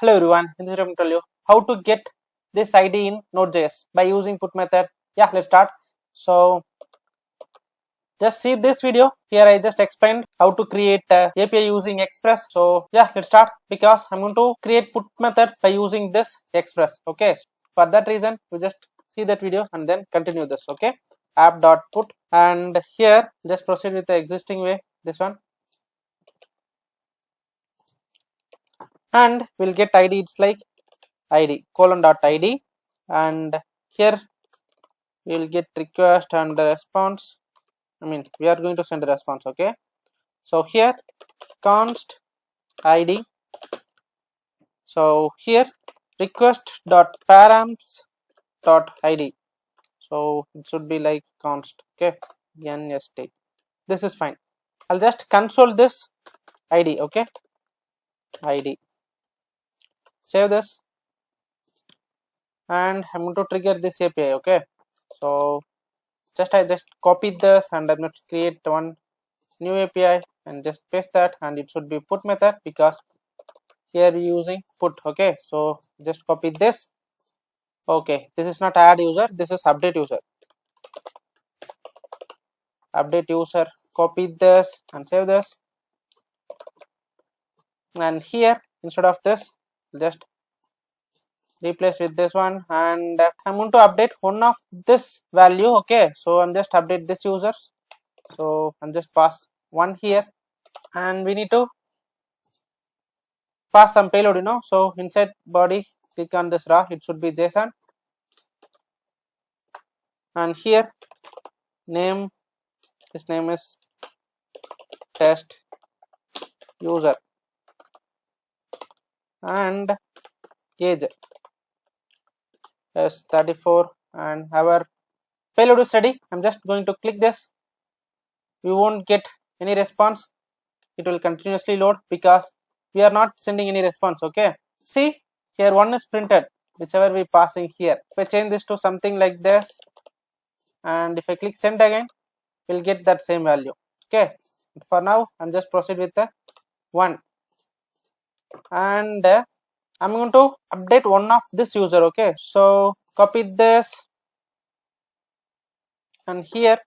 Hello everyone, in this video I'm going to tell you how to get this ID in Node.js by using put method. Yeah, let's start. So just see this video. Here I just explained how to create API using Express. So yeah, let's start because I'm going to create put method by using this Express. Okay, for that reason you just see that video and then continue this. Okay, app.put, and here just proceed with the existing way, this one, and we'll get ID. It's like id :id, and here we will get request and response. We are going to send a response. Okay, so here const id, so here request dot params dot id, so it should be like const. Okay, nst, this is fine. I'll just console this id. Okay, id, save this, and I'm going to trigger this API. Okay, so I just copied this and I'm going to create one new API and just paste that, and it should be put method because here we using put. Okay, so just copy this. Okay, this is not add user, this is update user. Update user, copy this and save this, and here instead of this just replace with this one, and I'm going to update one of this value. Okay, so I'm just update this user, so I'm just pass one here, and we need to pass some payload, so inside body click on this raw, it should be JSON, and here name, this name is test user, and age is 34, and our payload is ready. I'm just going to click this. We won't get any response, it will continuously load because we are not sending any response. Okay, see here one is printed whichever we passing here. If I change this to something like this, and if I click send again, we'll get that same value. Okay, for now I'm just proceed with the 1, and I'm going to update one of this user. Okay, so copy this, and here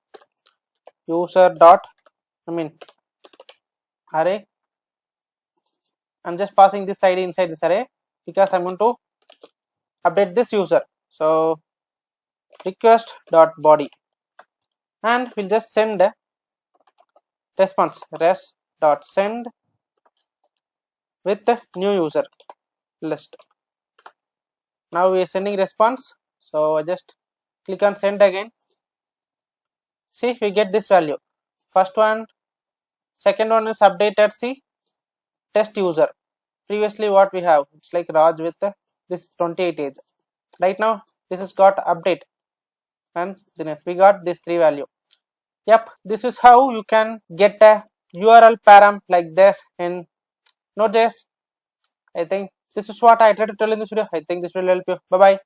user dot array, I'm just passing this ID inside this array because I'm going to update this user. So request dot body, and we'll just send a response, res dot send with the new user list. Now we are sending response, so I just click on send again. See, we get this value. First one, second one is updated. See, test user, previously what we have, it's like Raj with this 28 age. Right now this has got update, and then we got this 3 value. Yep, this is how you can get a URL param like this in Node.js. I think this is what I tried to tell in this video. I think this will help you. Bye bye.